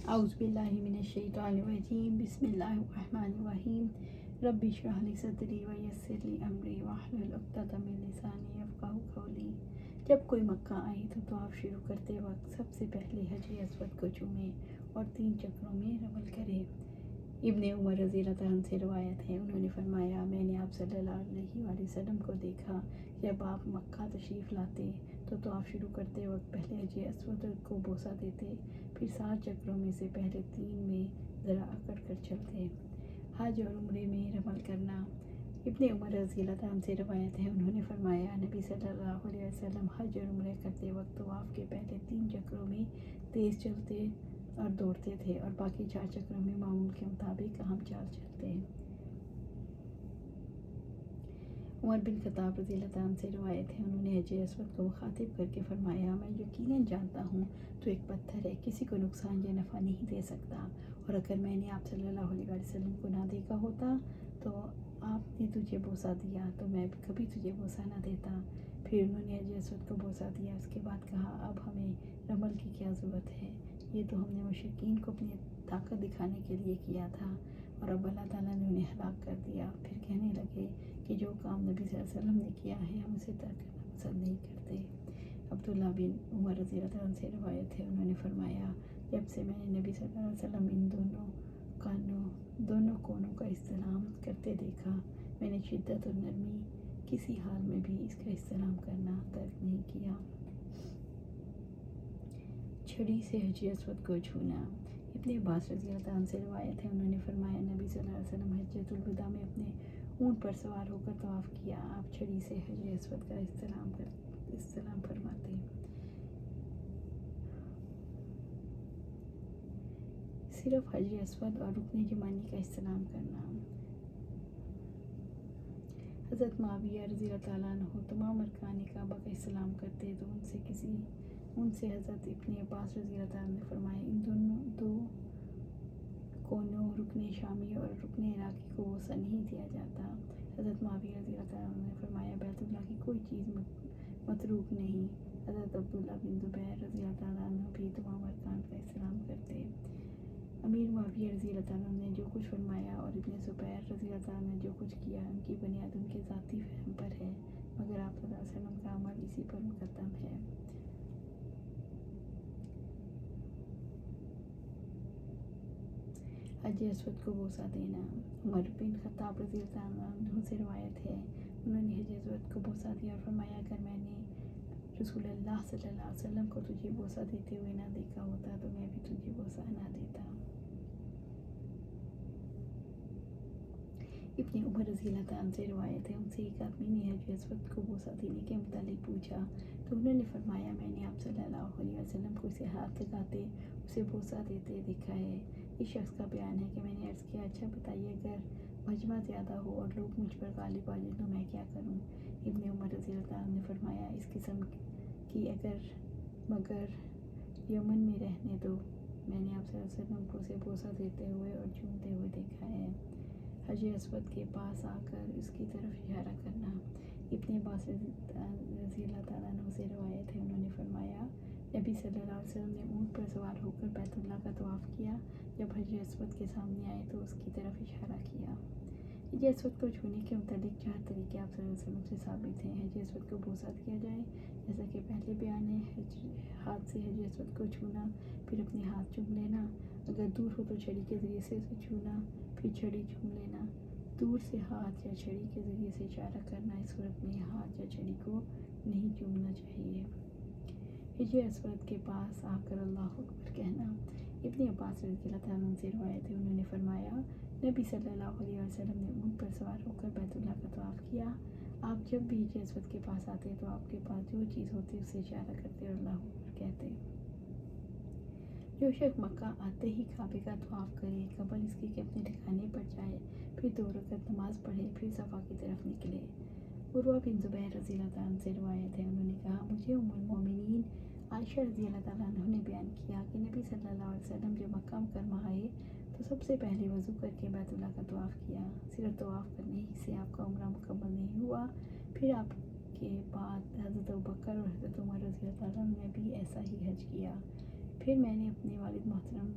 اعوذ باللہ من الشیطان الرجیم بسم اللہ الرحمن الرحیم رب اشرح لی صدری ویسر لی امری واحلل عقدۃ من لسانی یفقہوا قولی۔ جب کوئی مکہ آئے تو طواف شروع کرتے وقت سب سے پہلے حجر اسود کو چومے اور 3 چکروں میں رمل کرے۔ ابن عمر رضی اللہ عنہ سے روایت ہے، انہوں نے فرمایا، میں نے آپ صلی اللہ علیہ وآلہ وسلم کو دیکھا، جب آپ مکہ تشریف لاتے تو طواف شروع کرتے وقت پہلے حجر اسود کو بوسہ دیتے، پھر 7 چکروں میں سے پہلے 3 میں ذرا اکڑ کر چلتے۔ حج اور عمرے میں رمل کرنا۔ ابن عمر رضی اللہ عنہ سے روایت ہے، انہوں نے فرمایا، نبی صلی اللہ علیہ وسلم حج اور عمرے کرتے وقت طواف کے پہلے 3 چکروں میں تیز چلتے اور دوڑتے تھے اور باقی 4 چکروں میں معمول کے مطابق اہم چال چلتے۔ عمر بن خطاب رضی اللہ عنہ سے روایت ہے، انہوں نے حجر اسود کو مخاطب کر کے فرمایا، میں یقیناً جانتا ہوں تو ایک پتھر ہے، کسی کو نقصان یا نفع نہیں دے سکتا، اور اگر میں نے آپ صلی اللہ علیہ وسلم کو نہ دیکھا ہوتا تو آپ نے تجھے بوسہ دیا تو میں کبھی تجھے بوسہ نہ دیتا۔ پھر انہوں نے حجر اسود کو بوسہ دیا، اس کے بعد کہا، اب ہمیں رمل کی کیا ضرورت ہے، یہ تو ہم نے مشرکین کو اپنی طاقت دکھانے کے لیے کیا تھا اور اب اللہ تعالیٰ نے انہیں ہلاک کر دیا۔ پھر کہنے لگے کہ جو کام نبی صلی اللہ علیہ وسلم نے کیا ہے ہم اسے ترک کرنا پسند نہیں کرتے۔ عبداللہ بن عمر رضی اللہ عنہ سے روایت ہے، انہوں نے فرمایا، جب سے میں نے نبی صلی اللہ علیہ وسلم ان دونوں کونوں کا استعلام کرتے دیکھا، میں نے شدت اور نرمی کسی حال میں بھی اس کا استعلام کرنا ترک نہیں کیا۔ چھڑی سے حجر اسود کو چھونا۔ ابن عباس رضی اللہ عنہ سے روایت ہے، انہوں نے فرمایا، نبی صلی اللہ علیہ وسلم حجۃ الوداع میں اپنے اونٹ پر سوار ہو کر طواف کیا، آپ چھڑی سے حجر اسود کا استعلام فرماتے۔ صرف حجر اسود اور رکن یمانی کا استعلام کرنا۔ حضرت معاویہ رضی اللہ تعالیٰ عنہ تمام ارکان کعبہ کا استعلام کرتے تو ان سے حضرت ابن عباس رضی اللہ تعالیٰ عنہ نے فرمایا، ان دو کونوں رکن شامی اور رکن عراقی کو بوسہ نہیں دیا جاتا۔ حضرت معاویہ رضی اللہ تعالیٰ عنہ نے فرمایا، بیت اللہ کی کوئی چیز متروک نہیں۔ حضرت عبداللہ بن زبیر رضی اللہ تعالیٰ عنہ بھی تمام ارکان کا استعلام کرتے۔ امیر معاویہ رضی اللہ تعالیٰ عنہ نے جو کچھ فرمایا اور ابن زبیر رضی اللہ تعالیٰ عنہ نے جو کچھ کیا، ان کی بنیاد ان کے ذاتی فہم پر ہے، مگر آپ صلی اللہ علیہ وسلم کا عمل اسی پر مقدم ہے۔ حجر اسود کو بوسہ دینا۔ عمر بن خطاب رضی اللہ عنہ سے روایت ہے، انہوں نے حجر اسود کو بوسہ دیا اور فرمایا، اگر میں نے رسول اللہ صلی اللہ علیہ وسلم کو تجھے بوسہ دیتے ہوئے نہ دیکھا ہوتا تو میں بھی تجھے بوسہ نہ دیتا۔ ابن عمر رضی اللہ عنہ سے روایت ہے، ان سے ایک آدمی نے حجر اسود کو بوسہ دینے کے متعلق پوچھا تو انہوں نے فرمایا، میں نے آپ صلی اللہ علیہ وسلم کو اسے ہاتھ لگاتے اسے بوسہ دیتے دیکھا ہے۔ اس شخص کا بیان ہے کہ میں نے عرض کیا، اچھا بتائیے، اگر مجمع زیادہ ہو اور لوگ مجھ پر غالب آ جائیں تو میں کیا کروں؟ ابن عمر رضی اللہ عنہ نے فرمایا، اس قسم کی مگر یمن میں رہنے دو، میں نے آپ صلی اللہ علیہ وسلم کو اسے بوسہ دیتے ہوئے اور چومتے ہوئے دیکھا ہے۔ حجر اسود کے پاس آ کر اس کی طرف اشارہ کرنا۔ ابن عباس رضی اللہ تعالیٰ عنہ سے روایت ہے، انہوں نے فرمایا، نبی صلی اللہ علیہ وسلم نے اونٹ پر سوار ہو کر بیت اللہ کا طواف کیا، جب حجر اسود کے سامنے آئے تو اس کی طرف اشارہ کیا۔ حجر اسود کو چھونے کے متعلق 4 طریقے آپ صلی اللہ علیہ وسلم سے ثابت ہیں۔ حجر اسود کو بوسہ دیا جائے، جیسا کہ پہلے بیان ہے، ہاتھ سے حجر اسود کو چھونا، پھر اپنے ہاتھ چوم لینا، اگر دور ہو تو چھڑی کے ذریعے سے اسے چھونا، پھر چھڑی چوم لینا۔ دور سے ہاتھ یا چھڑی کے ذریعے سے اشارہ کرنا، اس صورت میں ہاتھ یا چھڑی کو نہیں چومنا چاہیے۔ حجر اسود کے پاس آ کر اللہ اکبر کہنا۔ ابن عباس رضی اللہ عنہ سے روایت ہے، انہوں نے فرمایا، نبی صلی اللہ علیہ وسلم نے اونٹ پر سوار ہو کر بیت اللہ کا طواف کیا، آپ جب بھی حجر اسود کے پاس آتے تو آپ کے پاس جو چیز ہوتی اسے اشارہ کرتے اور اللہ اکبر کہتے۔ جو شخص مکہ آتے ہی کعبے کا طواف کرے، قبل اس کے کہ اپنے ٹھکانے پر جائے، پھر 2 رکعت نماز پڑھے، پھر صفا کی طرف نکلے۔ عروہ بن زبیر رضی اللہ عنہ سے روایت ہے، انہوں نے کہا، مجھے ام المومنین عائشہ رضی اللہ تعالیٰ عنہ نے بیان کیا کہ نبی صلی اللہ علیہ وسلم جب مکہ مکرمہ آئے تو سب سے پہلے وضو کر کے بیت اللہ کا طواف کیا، صرف طواف کرنے ہی سے آپ کا عمرہ مکمل نہیں ہوا، پھر آپ کے بعد حضرت ابوبکر اور حضرت عمر رضی اللہ تعالیٰ عنہ نے بھی ایسا ہی حج کیا، پھر میں نے اپنے والد محترم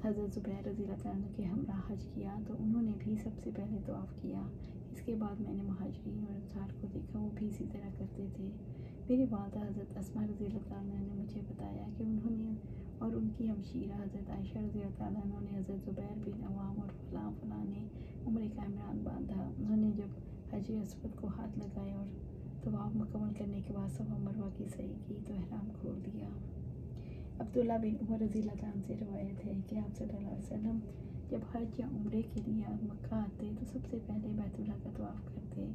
حضرت زبیر رضی اللہ عنہ کے ہمراہ حج کیا تو انہوں نے بھی سب سے پہلے طواف کیا۔ اس کے بعد میں نے مہاجرین اور انصار کو دیکھا، وہ بھی اسی طرح کرتے تھے۔ میری والدہ حضرت اسماء رضی اللہ عنہ نے مجھے بتایا کہ انہوں نے اور ان کی ہمشیرہ حضرت عائشہ رضی اللہ عنہ نے حضرت زبیر بن عوام اور فلاں فلاں نے عمرے کا احرام باندھا۔ انہوں نے جب حجر اسود کو ہاتھ لگائے اور طواف مکمل کرنے کے بعد صفا مروہ کی سعی کی تو احرام کھول دیا۔ عبداللہ بن عمر رضی اللہ عنہ سے روایت ہے کہ آپ صلی اللہ علیہ وسلم جب حج یا عمرے کے لیے مکہ آتے تو سب سے پہلے بیت اللہ کا طواف کرتے،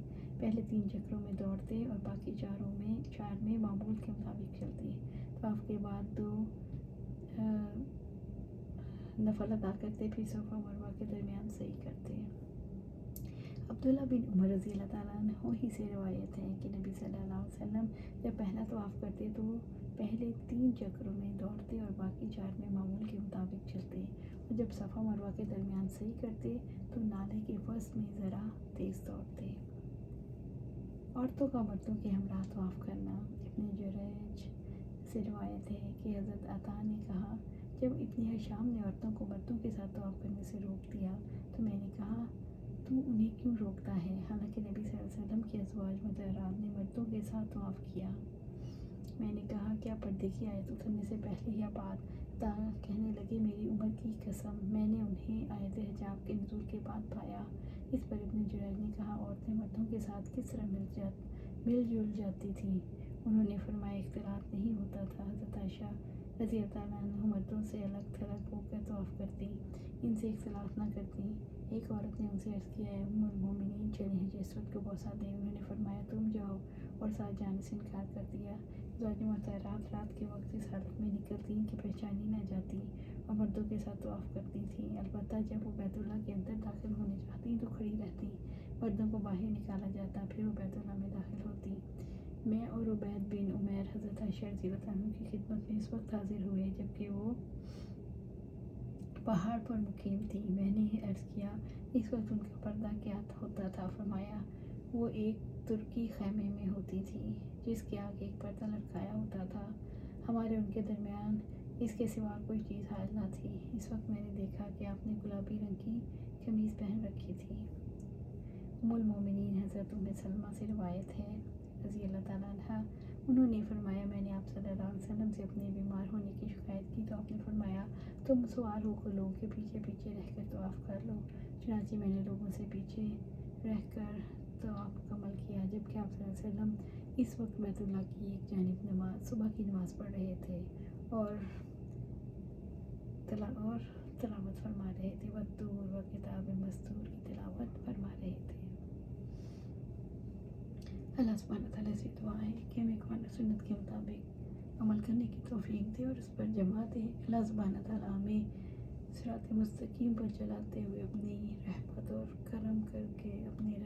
پہلے 3 چکروں میں دوڑتے اور باقی 4 میں معمول کے مطابق چلتے۔ طواف کے بعد 2 نفل ادا کرتے، پھر صفا مروہ کے درمیان سعی کرتے۔ عبداللہ بن عمر رضی اللہ تعالیٰ عنہ ہی سے روایت ہے کہ نبی صلی اللہ علیہ وسلم جب پہلا طواف کرتے تو پہلے 3 چکروں میں دوڑتے اور باقی 4 میں معمول کے مطابق چلتے، اور جب صفا مروہ کے درمیان سعی کرتے تو نالے کے وسط میں ذرا تیز دوڑتے۔ عورتوں کا مردوں کے ہمراہ طواف کرنا۔ ابن جریج سے روایت ہے کہ حضرت عطا نے کہا جب ابن ہشام نے عورتوں کو مردوں کے ساتھ طواف کرنے سے روک دیا تو میں نے کہا تو انہیں کیوں روکتا ہے، حالانکہ نبی صلی اللہ علیہ وسلم کے ازواج مطہرات نے مردوں کے ساتھ طواف کیا۔ میں نے کہا کیا پردے کی آیت اترنے سے پہلے یا بعد؟ کہنے لگے میری عمر کی قسم میں نے انہیں آیت حجاب کے نزول کے بعد پایا۔ اس پر ابن جریج نے کہا عورتیں مردوں کے ساتھ کس طرح مل جل جاتی تھیں؟ انہوں نے فرمایا اختلاط نہیں ہوتا تھا۔ حضرت عائشہ رضی اللہ عنہ مردوں سے الگ تھلگ ہو کر طواف کرتی، ان سے اختلاط نہ کرتی۔ ایک عورت نے ان سے عرض کیا اے ام المومنین چلیں حجر اسود کو بوسہ دیں۔ انہوں نے فرمایا تم جاؤ، اور ساتھ جانے سے انکار کر دیا۔ ازواج مطہرات رات کے وقت اس حالت میں نکلتی کہ پہچانی نہ جاتی اور مردوں کے ساتھ طواف کرتی تھیں، البتہ جب وہ بیت اللہ کے اندر داخل ہونے چاہتی تو کھڑی رہتی، مردوں کو باہر نکالا جاتا، پھر وہ بیت اللہ میں داخل ہوتی۔ میں اور عبید بن عمیر حضرت عائشہ رضی اللہ عنہ کی خدمت میں اس وقت حاضر ہوئے جبکہ وہ پہاڑ پر مقیم تھی۔ میں نے عرض کیا اس وقت ان کا پردہ کیا ہوتا تھا؟ فرمایا وہ ایک ترکی خیمے میں ہوتی تھی جس کے آگے ایک پردہ لٹکایا ہوتا تھا، ہمارے ان کے درمیان اس کے سوا کوئی چیز حائل نہ تھی۔ اس وقت میں نے دیکھا کہ آپ نے گلابی رنگ کی قمیص پہن رکھی تھی۔ ام المومنین حضرت ام سلمہ سے روایت ہے رضی اللہ تعالیٰ عنہ، انہوں نے فرمایا میں نے آپ صلی اللہ علیہ وسلم سے اپنے بیمار ہونے کی شکایت کی تو آپ نے فرمایا تم سوار ہو کر لوگوں کے پیچھے پیچھے رہ کر طواف کر لو۔ چنانچہ میں نے لوگوں سے پیچھے رہ کر طواف مکمل کیا جبکہ آپ صلی اللہ علیہ وسلم اس وقت بیت اللہ کی ایک جانب صبح کی نماز پڑھ رہے تھے اور تلاوت فرما رہے تھے، والطور و کتاب مسطور کی تلاوت فرما رہے تھے۔ اللہ سبحانہ تعالیٰ سے دعا ہے کہ ہمیں قرآن و سنت کے مطابق عمل کرنے کی توفیق دے اور اس پر جمع دے۔ اللہ سبحانہ تعالیٰ ہمیں صراط مستقیم پر چلاتے ہوئے اپنی رحمت اور کرم کر کے اپنے